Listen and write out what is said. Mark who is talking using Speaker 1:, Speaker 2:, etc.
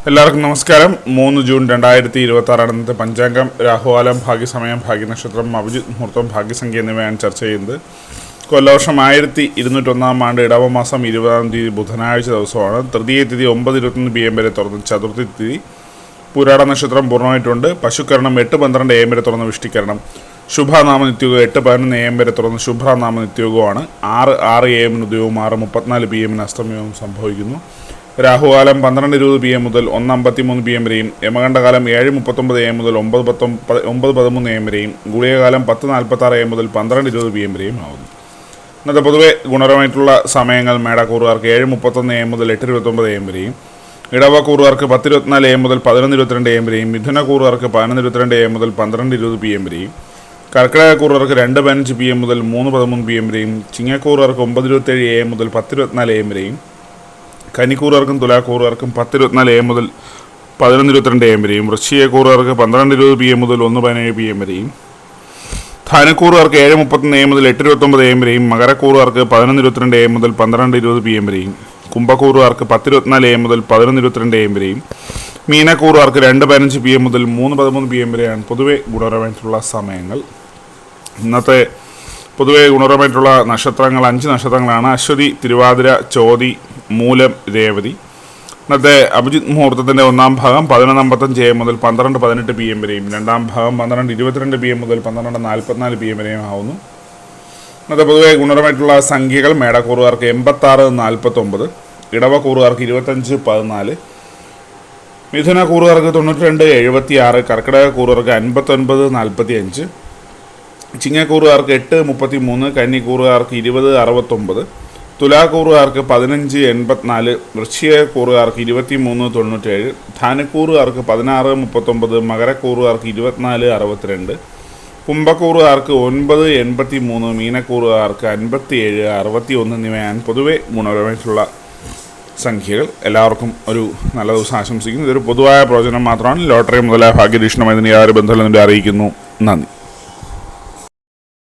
Speaker 1: എല്ലാവർക്കും നമസ്കാരം. 3 ജൂൺ 2026 ഇന്നത്തെ പഞ്ചാംഗം. രാഹുകാലം, ഭാഗ്യസമയം, ഭാഗ്യനക്ഷത്രം, അഭിജിത് മുഹൂർത്തം, ഭാഗ്യസംഖ്യ എന്നിവയാണ് ചർച്ച ചെയ്യുന്നത്. കൊല്ലവർഷം 1201 ആണ്ട് ഇടവമാസം 20 തീയതി ബുധനാഴ്ച ദിവസമാണ്. തൃതീയ തിഥി 9:21 PM വരെ തുറന്ന് ചതുർത്ഥി തിഥി. പുരാട നക്ഷത്രം പൂർണ്ണമായിട്ടുണ്ട്. പശുക്കരണം 8:12 AM വരെ തുറന്ന് വിഷ്ടിക്കരണം. ശുഭനാമ നിത്യയോഗം 8:11 AM വരെ തുറന്ന് ശുഭനാമ നിത്യയോഗമാണ്. 6 AM ഉദ്യോഗവും 6:34 PM അസ്തമയവും സംഭവിക്കുന്നു. രാഹുകാലം 12:20 PM മുതൽ 1:53 PM വരെയും, യമകണ്ഠകാലം 7:39 AM മുതൽ 9:13 AM വരെയും, ഗുളികകാലം 10:46 AM മുതൽ 12:20 PM വരെയും ആവുന്നു. ഇന്നത്തെ പൊതുവെ ഗുണപരമായിട്ടുള്ള സമയങ്ങൾ മേടക്കൂറുകാർക്ക് 7:31 AM മുതൽ 8:29 AM വരെയും, ഇടവക്കൂറുകാർക്ക് 10:24 AM മുതൽ 11:22 AM വരെയും, മിഥുനക്കൂറുകാർക്ക് 11:22 AM മുതൽ 12:20 PM വരെയും, കർക്കിടകക്കൂറുകാർക്ക് 2:15 PM മുതൽ 3:13 PM വരെയും, ചിങ്ങക്കൂറുകാർക്ക് 9:27 AM മുതൽ 10:24 AM വരെയും, കന്നിക്കൂറുകാർക്കും തുലാക്കൂറുകാർക്കും 10:24 AM മുതൽ 11:22 AM വരെയും, വൃശ്ചികക്കൂറുകാർക്ക് 12:20 PM മുതൽ 1:17 PM വരെയും, ധനുക്കൂറുകാർക്ക് 7:31 AM മുതൽ 8:29 AM വരെയും, മകരക്കൂറുകാർക്ക് 11:22 AM മുതൽ 12:20 PM വരെയും, കുംഭക്കൂറുകാർക്ക് 10:24 AM മുതൽ 11:22 AM വരെയും, മീനക്കൂറുകാർക്ക് 2:15 PM മുതൽ 3:13 PM വരെയാണ് പൊതുവെ ഗുണപരമായിട്ടുള്ള സമയങ്ങൾ. ഇന്നത്തെ പൊതുവെ ഗുണപരമായിട്ടുള്ള നക്ഷത്രങ്ങൾ 5 നക്ഷത്രങ്ങളാണ്. അശ്വതി, തിരുവാതിര, ചോതി, മൂലം, രേവതി. ഇന്നത്തെ അഭിജിത് മുഹൂർത്തത്തിൻ്റെ 1-ാം ഭാഗം 11:55 AM മുതൽ 12:18 PM വരെയും, 2-ാം ഭാഗം 12:22 PM മുതൽ 12:44 PM വരെയും ആവുന്നു. ഇന്നത്തെ പൊതുവെ ഗുണപരമായിട്ടുള്ള സംഖ്യകൾ മേടക്കൂറുകാർക്ക് 86-49, ഇടവക്കൂറുകാർക്ക് 25-14, മിഥുനക്കൂറുകാർക്ക് 92-76, കർക്കിടകക്കൂറുകാർക്ക് 59-45, ചിങ്ങക്കൂറുകാർക്ക് 8-33, കന്നിക്കൂറുകാർക്ക് 20-69, തുലാക്കൂറുകാർക്ക് 15-84, വൃശ്ചികക്കൂറുകാർക്ക് 23-97, ധനുക്കൂറുകാർക്ക് 16-39, മകരക്കൂറുകാർക്ക് 24-62, കുംഭക്കൂറുകാർക്ക് 9-83, മീനക്കൂറുകാർക്ക് 57-61 എന്നിവയാണ് പൊതുവെ ഗുണപരമായിട്ടുള്ള സംഖ്യകൾ. എല്ലാവർക്കും ഒരു നല്ല ദിവസം ആശംസിക്കുന്നു. ഇതൊരു പൊതുവായ പ്രവചനം മാത്രമാണ്. ലോട്ടറി മുതലായ ഭാഗ്യരീക്ഷണമായി യാതൊരു ബന്ധമില്ലെന്ന് അറിയിക്കുന്നു. നന്ദി.